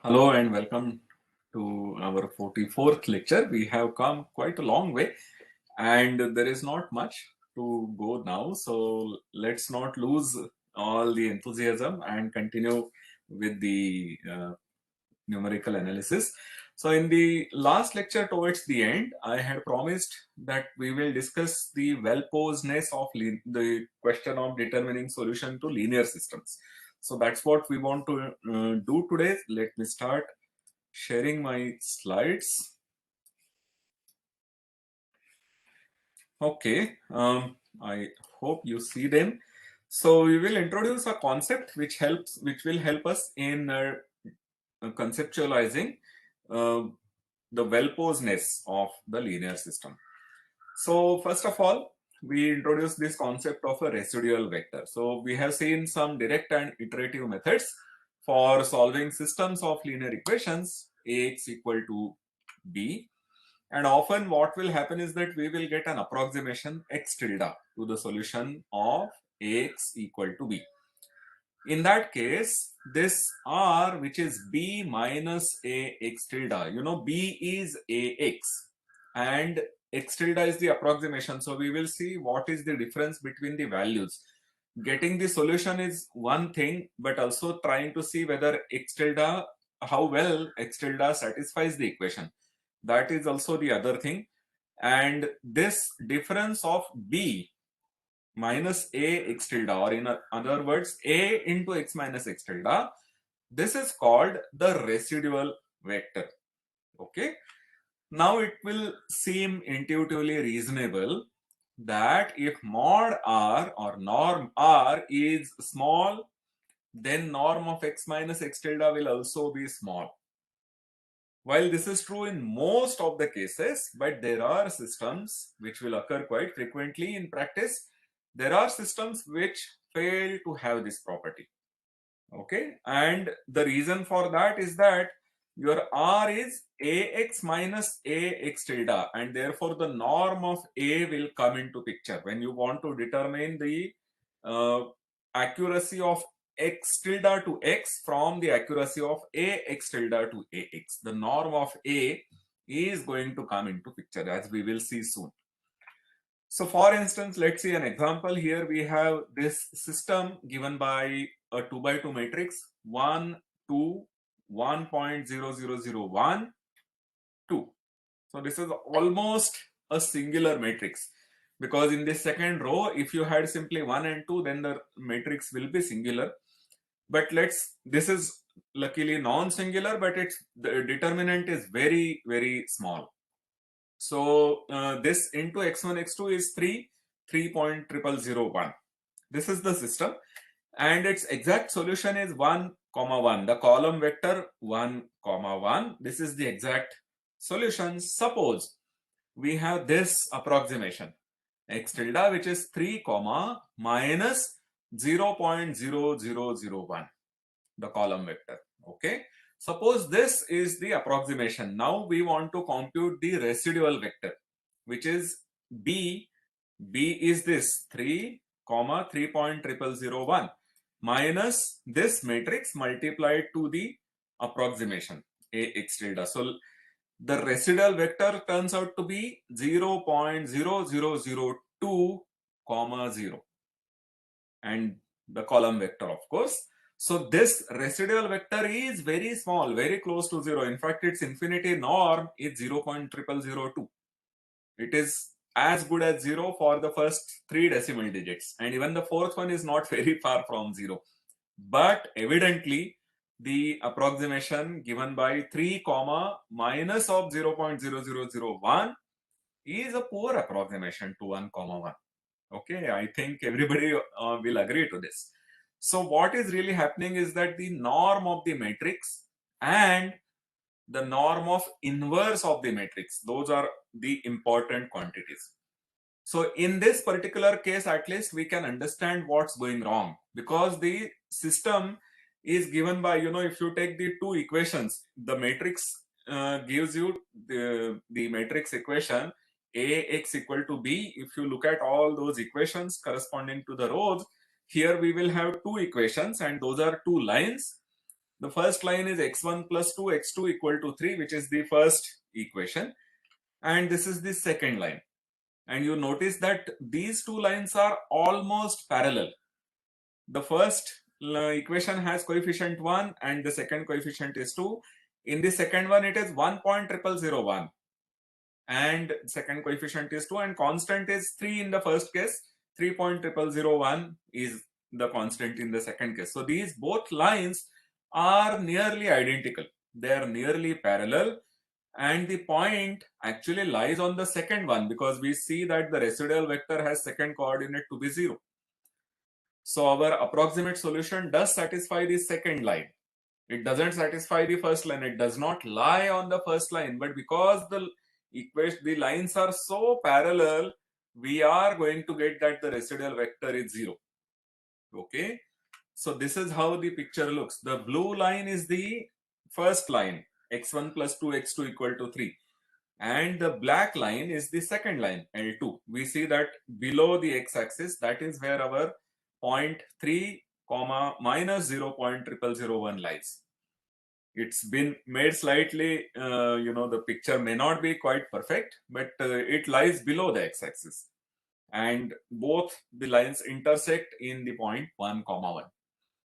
Hello and welcome to our 44th lecture. We have come quite a long way and there is not much to go now. So let's not lose all the enthusiasm and continue with the numerical analysis. So in the last lecture towards the end, I had promised that we will discuss the well-posedness of the question of determining solution to linear systems. So that's what we want to do today. Let me start sharing my slides. Okay, I hope you see them. So we will introduce a concept which will help us in conceptualizing uh, the well-posedness of the linear system. So first of all, we introduce this concept of a residual vector. So we have seen some direct and iterative methods for solving systems of linear equations Ax equal to b. And often what will happen is that we will get an approximation x tilde to the solution of Ax equal to b. In that case, this r, which is b minus Ax tilde, b is Ax and x tilde is the approximation. So we will see what is the difference between the values. Getting the solution is one thing, but also trying to see whether x tilde, how well x tilde satisfies the equation. That is also the other thing. And this difference of b minus a x tilde, or in other words, a into x minus x tilde, this is called the residual vector. Okay. Now it will seem intuitively reasonable that if mod r or norm r is small, then norm of x minus x tilde will also be small. While this is true in most of the cases, but there are systems which will occur quite frequently in practice. There are systems which fail to have this property. Okay, and the reason for that is that your r is ax minus ax tilde, and therefore the norm of a will come into picture when you want to determine the accuracy of x tilde to x from the accuracy of ax tilde to ax. The norm of a is going to come into picture, as we will see soon. So for instance, let's see an example. Here we have this system given by a 2 by 2 matrix 1, 2, 1.0001, 2. So this is almost a singular matrix, because in this second row, if you had simply 1 and 2, then the matrix will be singular. But this is luckily non-singular, but the determinant is very, very small. So this into x1, x2 is 3.0001. This is the system, and its exact solution is 1, 1. The column vector 1, 1. This is the exact solution. Suppose we have this approximation x tilde, which is 3, minus 0.0001, the column vector. Okay. Suppose this is the approximation. Now we want to compute the residual vector, which is b. B is this 3, 3.0001 minus this matrix multiplied to the approximation ax tilde. So the residual vector turns out to be 0.0002, 0, and the column vector, of course. So this residual vector is very small, very close to 0. In fact, its infinity norm is 0.0002. It is as good as 0 for the first 3 decimal digits, and even the fourth one is not very far from 0. But evidently, the approximation given by 3, minus of 0.0001 is a poor approximation to 1, 1. Okay, I think everybody will agree to this. So what is really happening is that the norm of the matrix and the norm of inverse of the matrix, those are the important quantities. So in this particular case, at least we can understand what's going wrong, because the system is given by, if you take the two equations, the matrix gives you the matrix equation ax equal to b. If you look at all those equations corresponding to the rows, here we will have two equations, and those are two lines. The first line is x1 plus 2, x2 equal to 3, which is the first equation. And this is the second line. And you notice that these two lines are almost parallel. The first equation has coefficient 1 and the second coefficient is 2. In the second one, it is 1.0001 and second coefficient is 2 and constant is 3 in the first case. 3.0001 is the constant in the second case. So these both lines are nearly identical. They are nearly parallel, and the point actually lies on the second one because we see that the residual vector has second coordinate to be 0. So our approximate solution does satisfy the second line. It doesn't satisfy the first line. It does not lie on the first line, but because the lines are so parallel, we are going to get that the residual vector is 0. Okay, so this is how the picture looks. The blue line is the first line, x1 plus 2, x2 equal to 3. And the black line is the second line, L2. We see that below the x-axis, that is where our point 3, minus 0.0001 lies. It's been made slightly, the picture may not be quite perfect, but it lies below the x-axis. And both the lines intersect in the point 1, 1.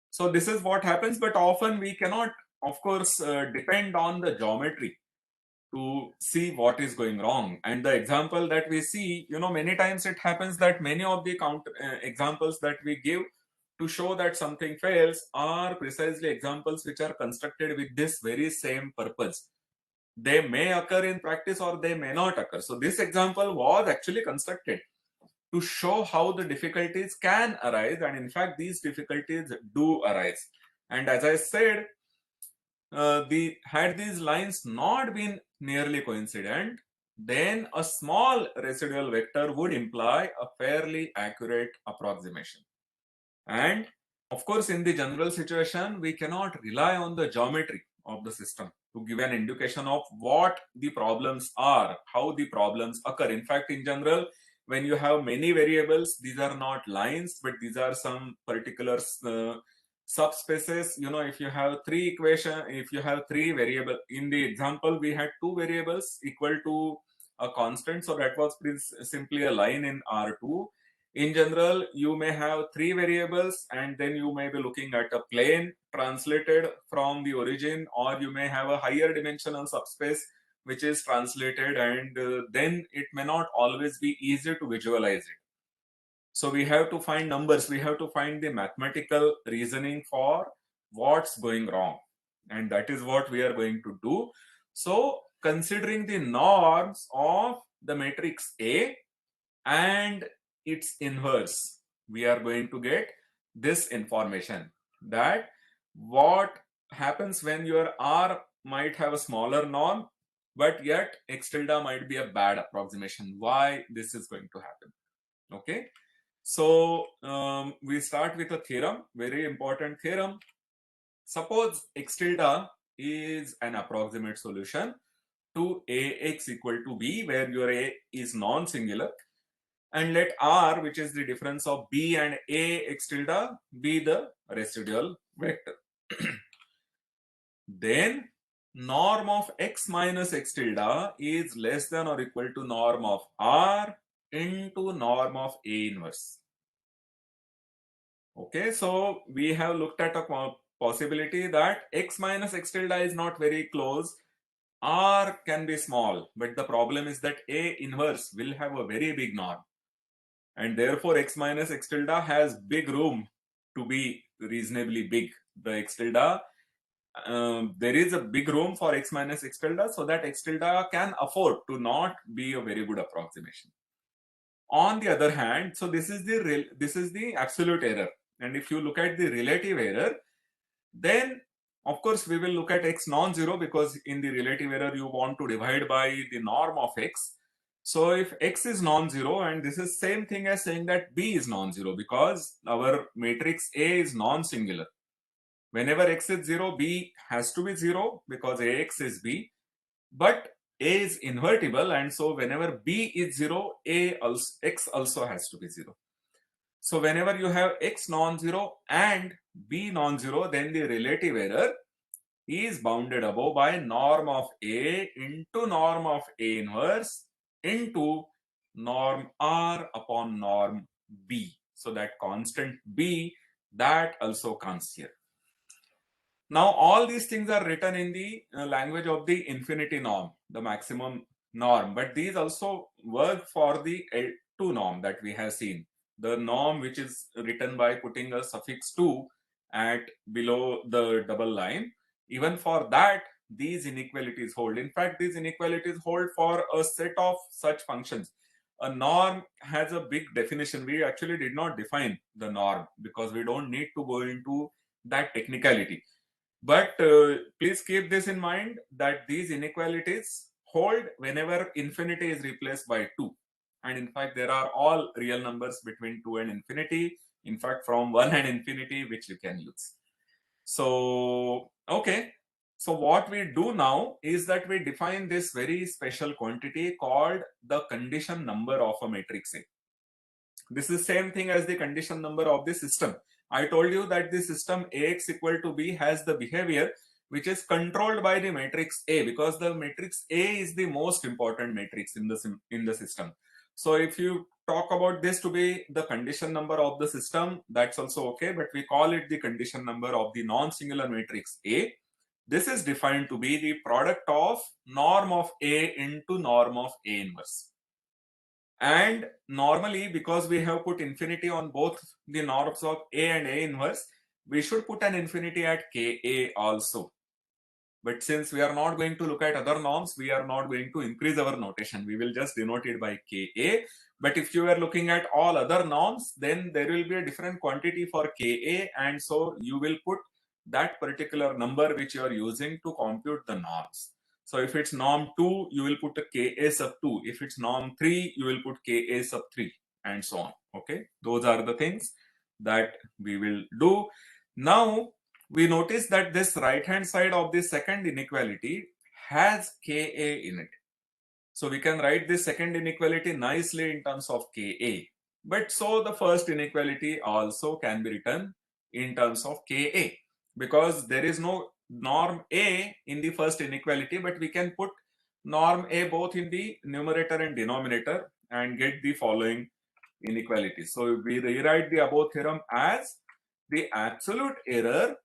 So this is what happens, but often we cannot, of course, depend on the geometry to see what is going wrong. And the example that we see, many times it happens that many of the examples that we give to show that something fails are precisely examples which are constructed with this very same purpose. They may occur in practice or they may not occur. So this example was actually constructed to show how the difficulties can arise, and in fact these difficulties do arise. And as I said, had these lines not been nearly coincident, then a small residual vector would imply a fairly accurate approximation. And of course, in the general situation, we cannot rely on the geometry of the system to give an indication of what the problems are, how the problems occur. In fact, in general, when you have many variables, these are not lines, but these are some particular subspaces. If you have if you have three variables, in the example we had two variables equal to a constant, so that was simply a line in R2. In general, you may have three variables and then you may be looking at a plane translated from the origin, or you may have a higher dimensional subspace which is translated, and then it may not always be easy to visualize it. So we have to find numbers, we have to find the mathematical reasoning for what's going wrong, and that is what we are going to do. So considering the norms of the matrix A and its inverse, we are going to get this information that what happens when your R might have a smaller norm, but yet x tilde might be a bad approximation. Why this is going to happen? Okay. So we start with a theorem, very important theorem. Suppose x tilde is an approximate solution to ax equal to b, where your a is non-singular, and let R, which is the difference of b and a x tilde, be the residual vector. Then norm of x minus x tilde is less than or equal to norm of R into norm of A inverse. Okay, so we have looked at a possibility that x minus x tilde is not very close. R can be small, but the problem is that A inverse will have a very big norm, and therefore x minus x tilde has big room to be reasonably big. The x tilde, there is a big room for x minus x tilde, so that x tilde can afford to not be a very good approximation. On the other hand, so this is the absolute error, and if you look at the relative error, then of course we will look at x non-zero, because in the relative error you want to divide by the norm of x. So if x is non-zero, and this is same thing as saying that b is non-zero, because our matrix A is non-singular. Whenever x is 0, b has to be 0 because ax is b, but A is invertible, and so whenever b is 0, x also has to be 0. So whenever you have x non-zero and b non-zero, then the relative error is bounded above by norm of A into norm of A inverse into norm R upon norm B. So that constant B, that also comes here. Now all these things are written in the language of the infinity norm, the maximum norm, but these also work for the L2 norm that we have seen. The norm which is written by putting a suffix 2 at below the double line, even for that these inequalities hold. In fact, these inequalities hold for a set of such functions. A norm has a big definition. We actually did not define the norm because we don't need to go into that technicality. But please keep this in mind that these inequalities hold whenever infinity is replaced by 2. And in fact, there are all real numbers between 2 and infinity. In fact, from 1 and infinity, which you can use. So, okay. So what we do now is that we define this very special quantity called the condition number of a matrix A. This is same thing as the condition number of the system. I told you that the system Ax equal to B has the behavior which is controlled by the matrix A, because the matrix A is the most important matrix in the system. So if you talk about this to be the condition number of the system, that's also okay, but we call it the condition number of the non-singular matrix A. This is defined to be the product of norm of A into norm of A inverse. And normally, because we have put infinity on both the norms of A and A inverse, we should put an infinity at Ka also. But since we are not going to look at other norms, we are not going to increase our notation. We will just denote it by Ka. But if you are looking at all other norms, then there will be a different quantity for Ka, and so you will put that particular number which you are using to compute the norms. So if it's norm 2, you will put a Ka sub 2. If it's norm 3, you will put Ka sub 3, and so on. Okay, those are the things that we will do. Now, we notice that this right hand side of the second inequality has Ka in it. So we can write this second inequality nicely in terms of Ka. But so the first inequality also can be written in terms of Ka, because there is no norm A in the first inequality, but we can put norm A both in the numerator and denominator and get the following inequality. So we rewrite the above theorem as the absolute error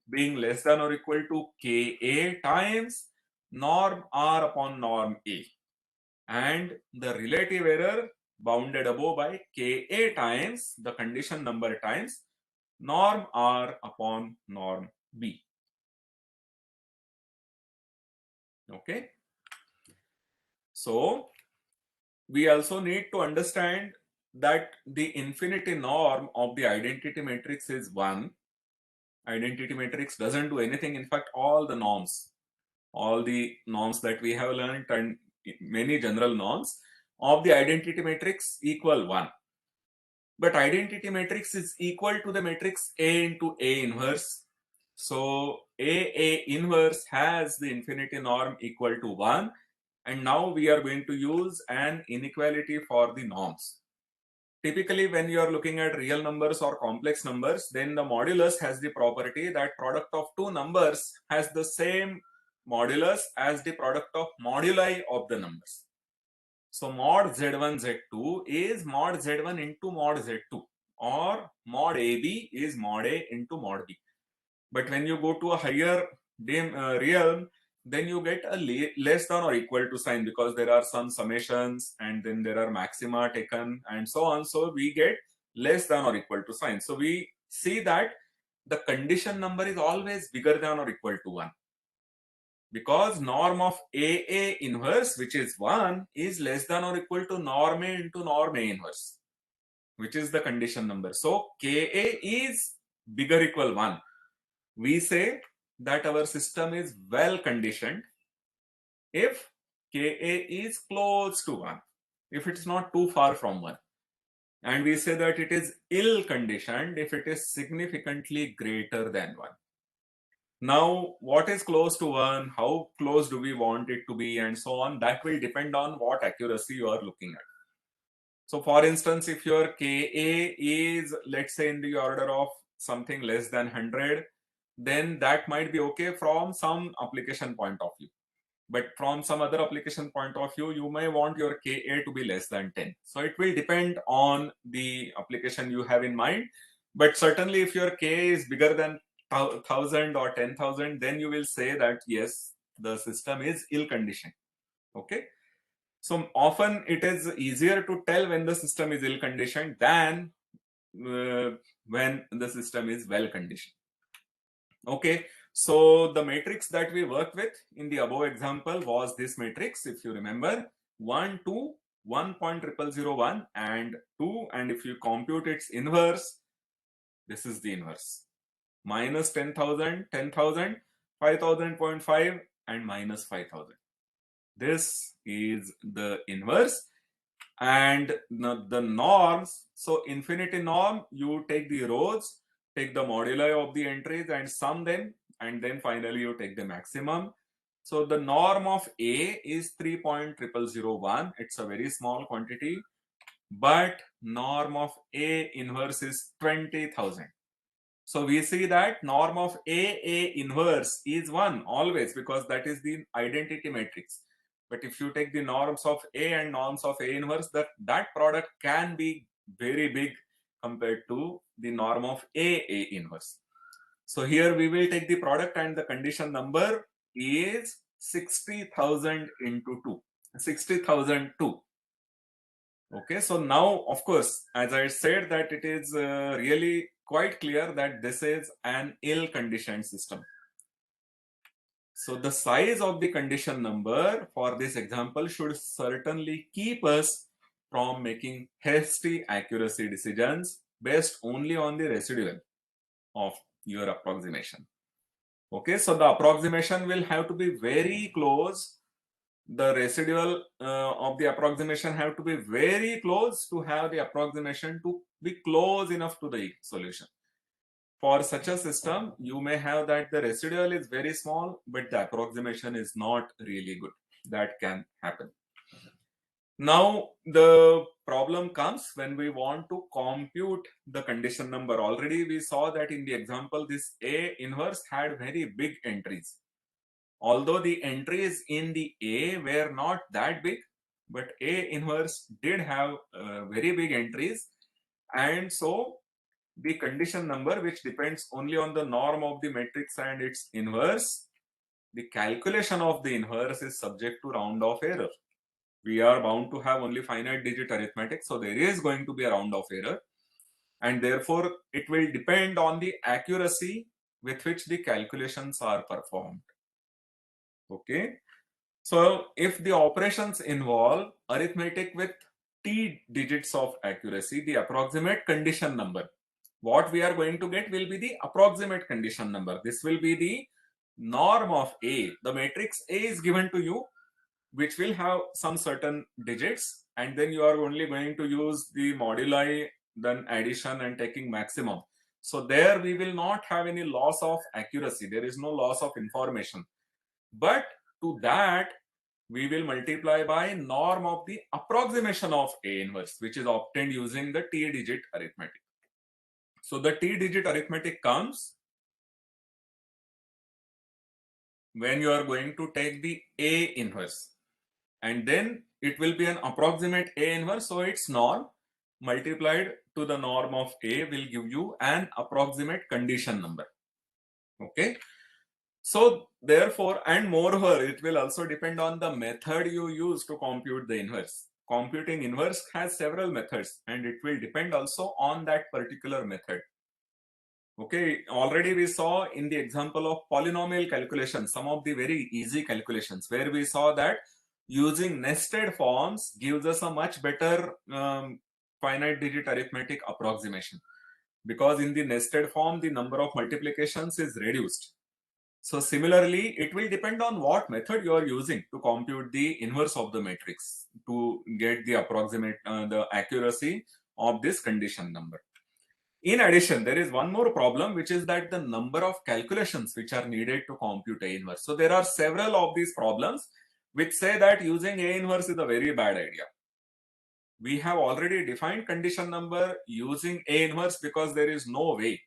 being less than or equal to Ka times norm R upon norm A, and the relative error bounded above by Ka times the condition number times norm R upon norm B. Okay. So we also need to understand that the infinity norm of the identity matrix is 1. Identity matrix doesn't do anything. In fact, all the norms that we have learned and many general norms of the identity matrix equal 1. But identity matrix is equal to the matrix A into A inverse. So A inverse has the infinity norm equal to 1. And now we are going to use an inequality for the norms. Typically, when you are looking at real numbers or complex numbers, then the modulus has the property that product of two numbers has the same modulus as the product of moduli of the numbers. So mod z1 z2 is mod z1 into mod z2, or mod ab is mod a into mod b. But when you go to a higher realm, then you get a less than or equal to sign, because there are some summations and then there are maxima taken and so on. So we get less than or equal to sign. So we see that the condition number is always bigger than or equal to 1, because norm of A inverse, which is 1, is less than or equal to norm A into norm A inverse, which is the condition number. So Ka is bigger equal 1. We say that our system is well conditioned if Ka is close to 1, if it's not too far from 1. And we say that it is ill conditioned if it is significantly greater than 1. Now, what is close to 1, how close do we want it to be, and so on, that will depend on what accuracy you are looking at. So for instance, if your Ka is, let's say, in the order of something less than 100, then that might be okay from some application point of view. But from some other application point of view, you may want your Ka to be less than 10. So it will depend on the application you have in mind. But certainly if your Ka is bigger than 1000 or 10,000, then you will say that yes, the system is ill conditioned. Okay. So often it is easier to tell when the system is ill conditioned than when the system is well conditioned. Okay, so the matrix that we worked with in the above example was this matrix, if you remember, 1, 2, 1.0001 and 2, and if you compute its inverse, this is the inverse. Minus 10,000, 10,000, 5,000.5 and minus 5,000. This is the inverse. And the norms, so infinity norm, you take the rows, take the moduli of the entries and sum them, and then finally you take the maximum. So the norm of A is 3.0001. It's a very small quantity, but norm of A inverse is 20,000. So we see that norm of A inverse is 1 always, because that is the identity matrix. But if you take the norms of A and norms of A inverse, that product can be very big compared to the norm of A inverse. So here we will take the product and the condition number is 60,000 into 2. 60,002. Okay, so now of course, as I said, that it is really quite clear that this is an ill-conditioned system. So the size of the condition number for this example should certainly keep us from making hasty accuracy decisions based only on the residual of your approximation. Okay, so the approximation will have to be very close. The residual of the approximation have to be very close to have the approximation to be close enough to the solution. For such a system, you may have that the residual is very small, but the approximation is not really good. That can happen. Now, the problem comes when we want to compute the condition number. Already we saw that in the example, this A inverse had very big entries. Although the entries in the A were not that big, but A inverse did have very big entries. And so the condition number, which depends only on the norm of the matrix and its inverse, the calculation of the inverse is subject to round off error. We are bound to have only finite digit arithmetic, so there is going to be a round off error, and therefore it will depend on the accuracy with which the calculations are performed. Okay, so if the operations involve arithmetic with t digits of accuracy, the approximate condition number, what we are going to get will be the approximate condition number. This will be the norm of A. The matrix A is given to you, which will have some certain digits, and then you are only going to use the moduli, then addition and taking maximum. So there we will not have any loss of accuracy. There is no loss of information. But to that, we will multiply by norm of the approximation of A inverse, which is obtained using the t-digit arithmetic. So the t-digit arithmetic comes when you are going to take the A inverse, and then it will be an approximate A inverse, so its norm multiplied to the norm of A will give you an approximate condition number. Okay, so therefore, and moreover, it will also depend on the method you use to compute the inverse. Computing inverse has several methods, and it will depend also on that particular method. Okay, already we saw in the example of polynomial calculation some of the very easy calculations where we saw that using nested forms gives us a much better finite digit arithmetic approximation, because in the nested form the number of multiplications is reduced. So similarly, it will depend on what method you are using to compute the inverse of the matrix to get the approximate the accuracy of this condition number. In addition, there is one more problem, which is that the number of calculations which are needed to compute A inverse. So there are several of these problems which say that using A inverse is a very bad idea. We have already defined condition number using A inverse because there is no way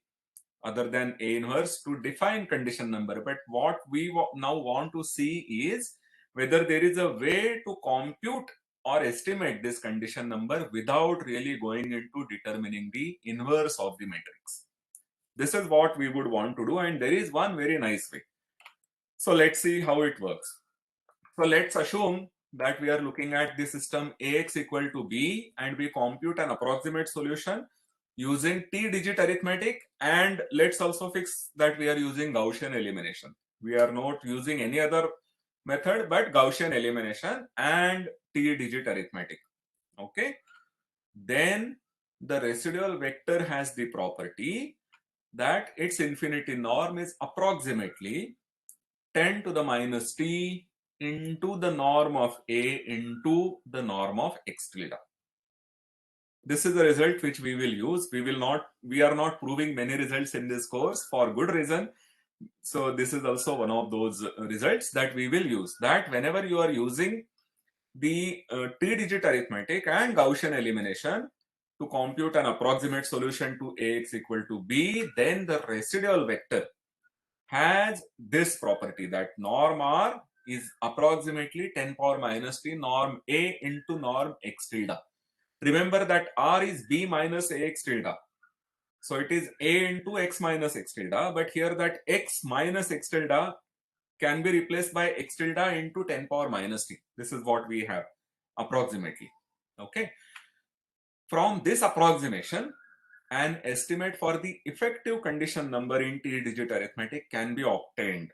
other than A inverse to define condition number. But what we now want to see is whether there is a way to compute or estimate this condition number without really going into determining the inverse of the matrix. This is what we would want to do, and there is one very nice way. So let's see how it works. So let's assume that we are looking at the system Ax equal to B and we compute an approximate solution using t-digit arithmetic, and let's also fix that we are using Gaussian elimination. We are not using any other method but Gaussian elimination and t-digit arithmetic. Okay. Then the residual vector has the property that its infinity norm is approximately 10 to the minus t into the norm of A into the norm of x tilde. This is the result which we will use. We are not proving many results in this course for good reason. So this is also one of those results that we will use, that whenever you are using the t-digit arithmetic and Gaussian elimination to compute an approximate solution to Ax equal to B, then the residual vector has this property that norm R is approximately 10 power minus t norm A into norm x tilde. Remember that R is B minus Ax tilde. So it is A into x minus x tilde, but here that x minus x tilde can be replaced by x tilde into 10 power minus t. This is what we have approximately. Okay. From this approximation, an estimate for the effective condition number in t-digit arithmetic can be obtained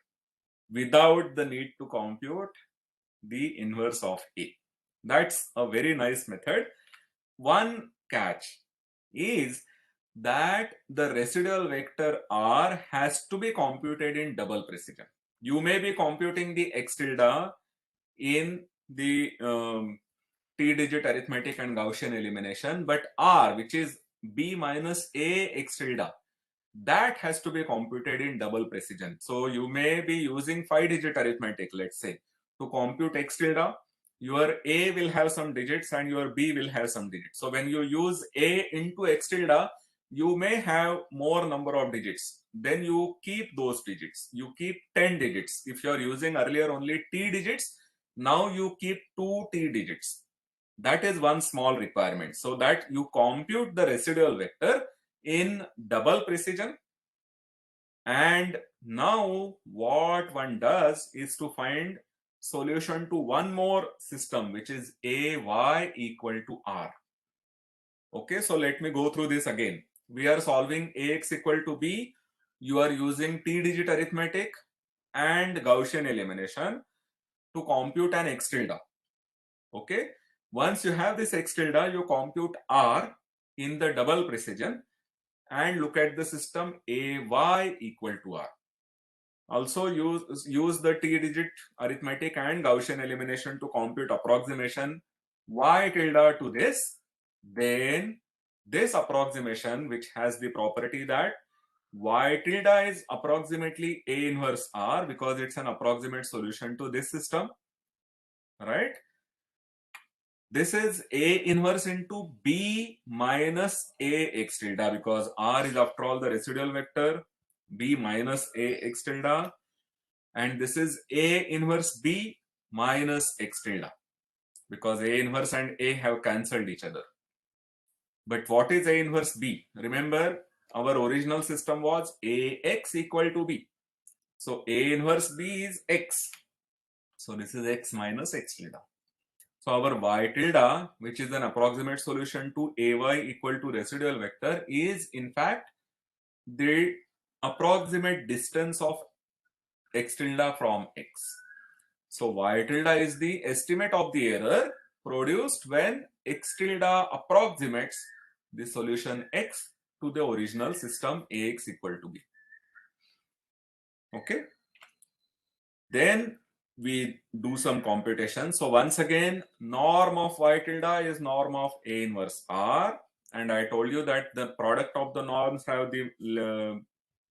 without the need to compute the inverse of A. That's a very nice method. One catch is that the residual vector R has to be computed in double precision. You may be computing the x tilde in the t-digit arithmetic and Gaussian elimination, but R, which is B minus A x tilde, that has to be computed in double precision. So you may be using 5-digit arithmetic, let's say, to compute x tilde. Your A will have some digits and your B will have some digits. So when you use A into x tilde, you may have more number of digits. Then you keep those digits. You keep 10 digits. If you are using earlier only t digits, now you keep 2 t digits. That is one small requirement, so that you compute the residual vector in double precision. And now what one does is to find solution to one more system, which is Ay equal to R. Okay, so let me go through this again. We are solving Ax equal to B. You are using t-digit arithmetic and Gaussian elimination to compute an x tilde. Okay, once you have this x tilde, you compute R in the double precision and look at the system Ay equal to R. Also use the t-digit arithmetic and Gaussian elimination to compute approximation y tilde to this. Then this approximation, which has the property that y tilde is approximately A inverse R because it's an approximate solution to this system, right? This is A inverse into B minus A x tilde because R is after all the residual vector, B minus A x tilde, and this is A inverse B minus x tilde because A inverse and A have cancelled each other. But what is A inverse B? Remember, our original system was Ax equal to B. So A inverse B is x. So this is x minus x tilde. So our y tilde, which is an approximate solution to Ay equal to residual vector, is in fact the approximate distance of x tilde from x. So y tilde is the estimate of the error produced when x tilde approximates the solution x to the original system Ax equal to B. Okay. Then we do some computation. So once again, norm of y tilde is norm of A inverse R. And I told you that the product of the norms have the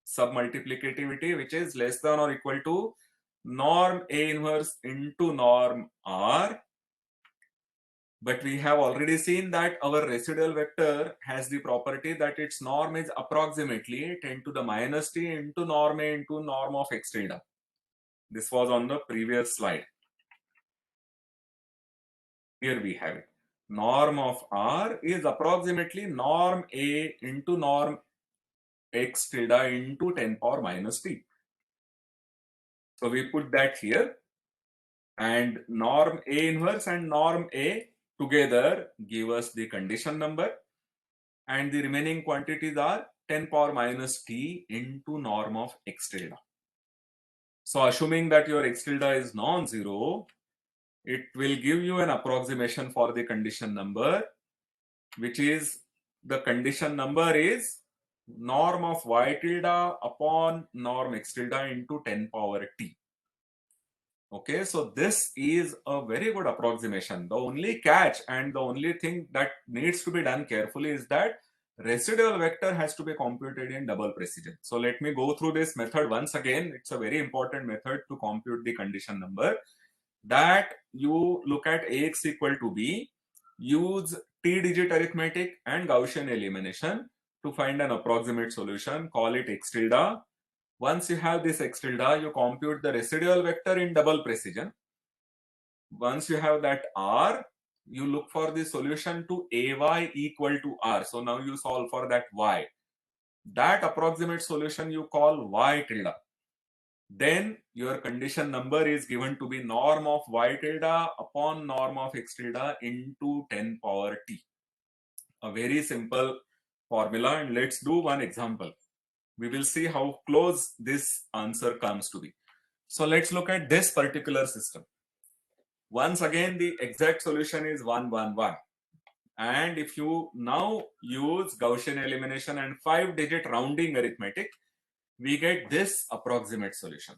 submultiplicativity, which is less than or equal to norm A inverse into norm R. But we have already seen that our residual vector has the property that its norm is approximately 10 to the minus t into norm A into norm of x tilde. This was on the previous slide. Here we have it. Norm of R is approximately norm A into norm x tilde into 10 power minus t. So we put that here, and norm A inverse and norm A together give us the condition number, and the remaining quantities are 10 power minus t into norm of x tilde. So assuming that your x tilde is non-zero, it will give you an approximation for the condition number, which is the condition number is norm of y tilde upon norm x tilde into 10 power t. Okay, so this is a very good approximation. The only catch and the only thing that needs to be done carefully is that residual vector has to be computed in double precision. So let me go through this method once again. It's a very important method to compute the condition number. That you look at Ax equal to B, use t-digit arithmetic and Gaussian elimination to find an approximate solution, call it x tilde. Once you have this x tilde, you compute the residual vector in double precision. Once you have that R, you look for the solution to Ay equal to R. So now you solve for that Y. That approximate solution you call Y tilde. Then your condition number is given to be norm of Y tilde upon norm of X tilde into 10 power T. A very simple formula, and let's do one example. We will see how close this answer comes to be. So let's look at this particular system. Once again, the exact solution is 1, 1, 1. And if you now use Gaussian elimination and 5-digit rounding arithmetic, we get this approximate solution.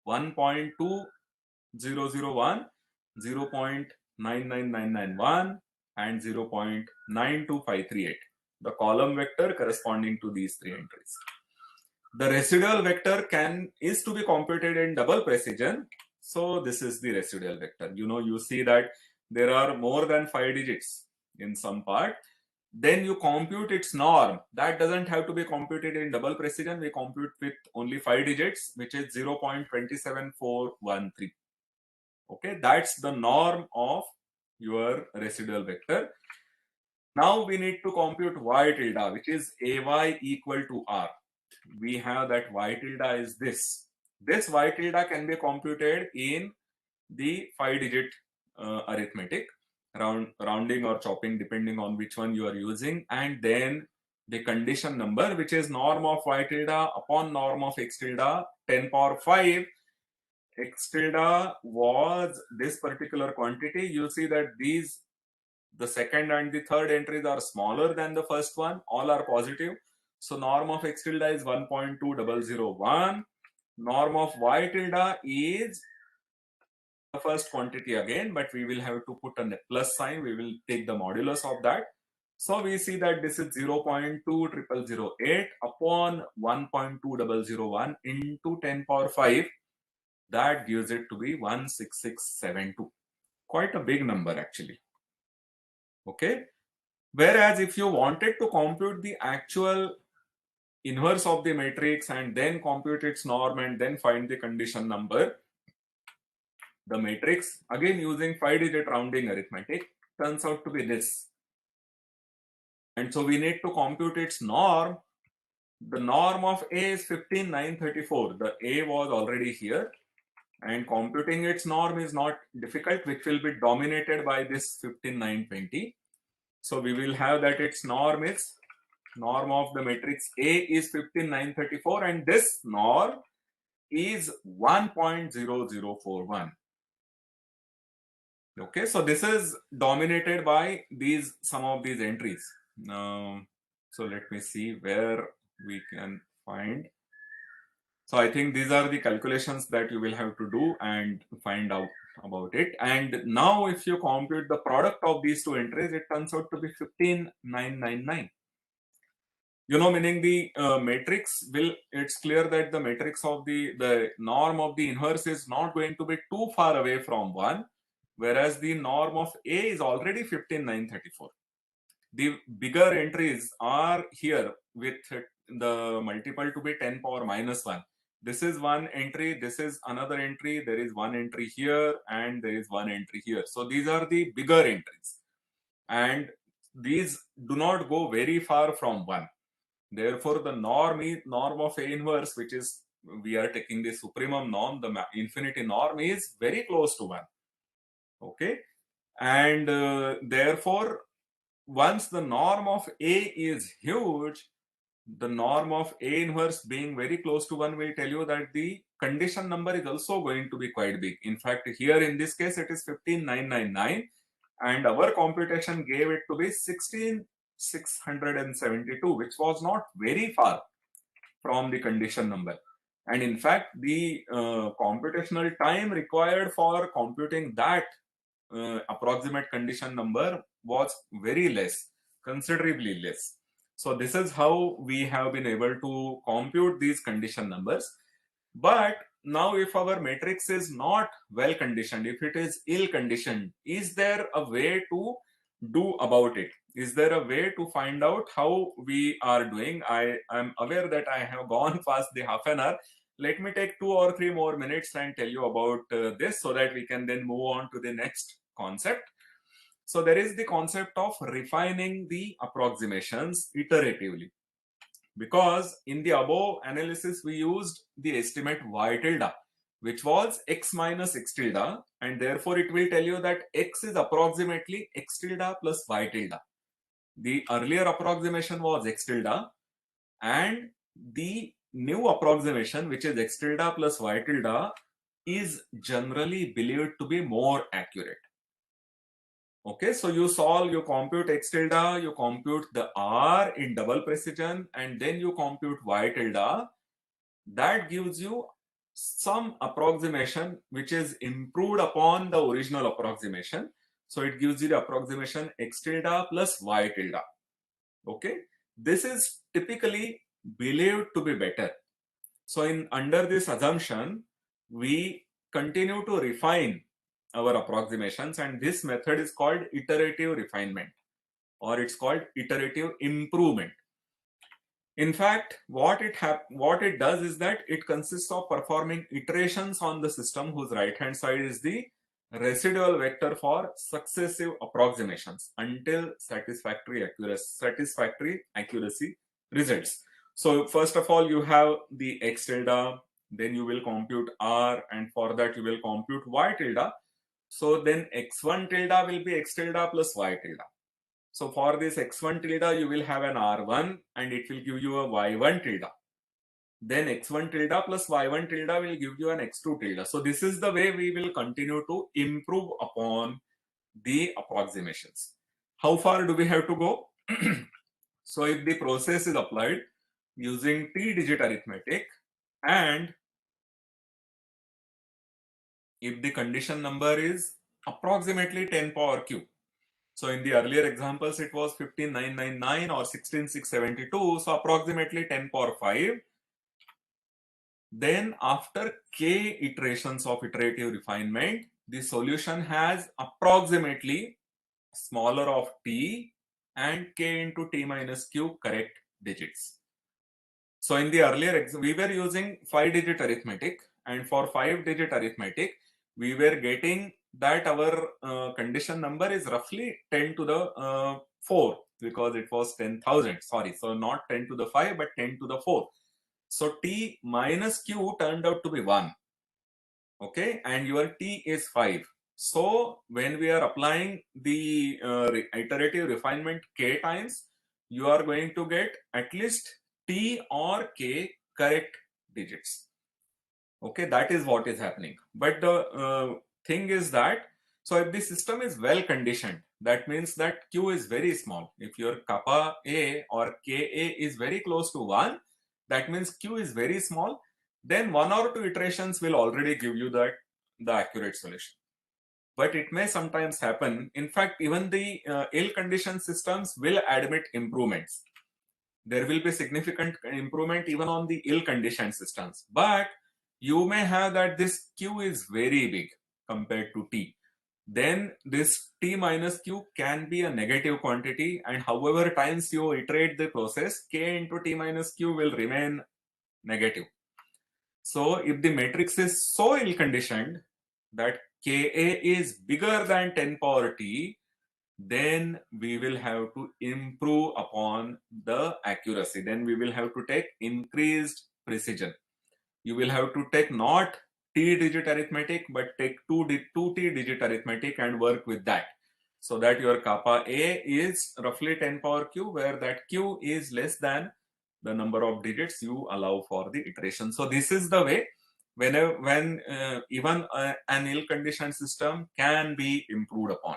1.2001, 0.99991, and 0.92538. The column vector corresponding to these three entries. The residual vector is to be computed in double precision. So this is the residual vector. You see that there are more than 5 digits in some part. Then you compute its norm. That doesn't have to be computed in double precision. We compute with only 5 digits, which is 0.27413. Okay, that's the norm of your residual vector. Now we need to compute y tilde, which is Ay equal to R. We have that y tilde is this. This y tilde can be computed in the 5-digit arithmetic, rounding or chopping depending on which one you are using, and then the condition number, which is norm of y tilde upon norm of x tilde 10 power 5. X tilde was this particular quantity. You see that the second and the third entries are smaller than the first one. All are positive. So norm of x tilde is 1.2001. Norm of y tilde is the first quantity again, but we will have to put a plus sign. We will take the modulus of that. So we see that this is 0.2008 upon 1.2001 into 10 power 5. That gives it to be 16672. Quite a big number actually. Okay. Whereas if you wanted to compute the actual inverse of the matrix and then compute its norm and then find the condition number, the matrix, again using 5-digit rounding arithmetic, turns out to be this. And so we need to compute its norm. The norm of A is 15934. The A was already here. And computing its norm is not difficult, which will be dominated by this 15920. So we will have that its norm of the matrix A is 15934, and this norm is 1.0041. Okay, so this is dominated by some of these entries. So let me see where we can find. So I think these are the calculations that you will have to do and find out about it. And now if you compute the product of these two entries, it turns out to be 15999. Meaning the matrix it's clear that the matrix of the norm of the inverse is not going to be too far away from 1. whereas the norm of A is already 15,934. The bigger entries are here with the multiple to be 10 power minus 1. This is one entry, this is another entry, there is one entry here, and there is one entry here. So these are the bigger entries. And these do not go very far from 1. Therefore, the norm of A inverse, which is, we are taking the supremum norm, the infinity norm is very close to 1. Okay. And therefore, once the norm of A is huge, the norm of A inverse being very close to 1 will tell you that the condition number is also going to be quite big. In fact, here in this case, it is 15,999, and our computation gave it to be 16,672, which was not very far from the condition number. And in fact, the computational time required for computing that approximate condition number was very less, considerably less. So this is how we have been able to compute these condition numbers. But now if our matrix is not well conditioned, if it is ill conditioned, is there a way to do about it? Is there a way to find out how we are doing? I am aware that I have gone past the half an hour. Let me take 2 or 3 more minutes and tell you about this so that we can then move on to the next concept. So there is the concept of refining the approximations iteratively, because in the above analysis we used the estimate y tilde, which was x minus x tilde, and therefore it will tell you that x is approximately x tilde plus y tilde. The earlier approximation was x tilde, and the new approximation, which is x tilde plus y tilde, is generally believed to be more accurate. Okay, so you solve, you compute x tilde, you compute the r in double precision, and then you compute y tilde. That gives you some approximation which is improved upon the original approximation. So it gives you the approximation x tilde plus y tilde. Okay, this is typically believed to be better. So under this assumption, we continue to refine our approximations, and this method is called iterative refinement, or it's called iterative improvement. In fact, what it does is that it consists of performing iterations on the system whose right hand side is the residual vector for successive approximations until satisfactory accuracy results. So first of all, you have the x tilde, then you will compute r, and for that you will compute y tilde. So then x1 tilde will be x tilde plus y tilde. So for this x1 tilde, you will have an r1 and it will give you a y1 tilde. Then x1 tilde plus y1 tilde will give you an x2 tilde. So this is the way we will continue to improve upon the approximations. How far do we have to go? So if the process is applied using t-digit arithmetic, and if the condition number is approximately 10 power cube. So in the earlier examples, it was 15,999 or 16,672. So approximately 10 power 5. Then after k iterations of iterative refinement, the solution has approximately smaller of t and k into t minus q correct digits. So in the earlier, we were using 5-digit arithmetic, and for 5-digit arithmetic, we were getting that our condition number is roughly 10 to the 4, because it was 10,000. Sorry, so not 10 to the 5, but 10 to the 4. So t minus q turned out to be 1. Okay, and your t is 5. So when we are applying the iterative refinement k times, you are going to get at least t or k correct digits. Okay, that is what is happening. But the thing is that, so if the system is well conditioned, that means that q is very small. If your kappa a or ka is very close to 1, that means q is very small. Then 1 or 2 iterations will already give you the accurate solution. But it may sometimes happen. In fact, even the ill-conditioned systems will admit improvements. There will be significant improvement even on the ill-conditioned systems. But you may have that this q is very big compared to t. then this t minus q can be a negative quantity, and however times you iterate the process, k into t minus q will remain negative. So if the matrix is so ill conditioned that Ka is bigger than 10 power t, then we will have to improve upon the accuracy. Then we will have to take increased precision. You will have to take not t digit arithmetic, but take 2t digit arithmetic and work with that, so that your kappa a is roughly 10 power q, where that q is less than the number of digits you allow for the iteration. So this is the way when even an ill conditioned system can be improved upon.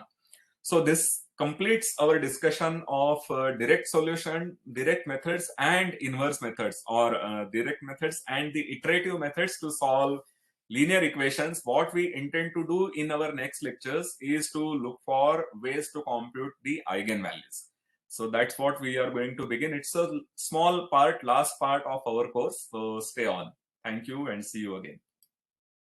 So this completes our discussion of direct solution, direct methods and inverse methods, or direct methods and the iterative methods to solve linear equations. What we intend to do in our next lectures is to look for ways to compute the eigenvalues. So that's what we are going to begin. It's a small part, last part of our course. So stay on. Thank you and see you again.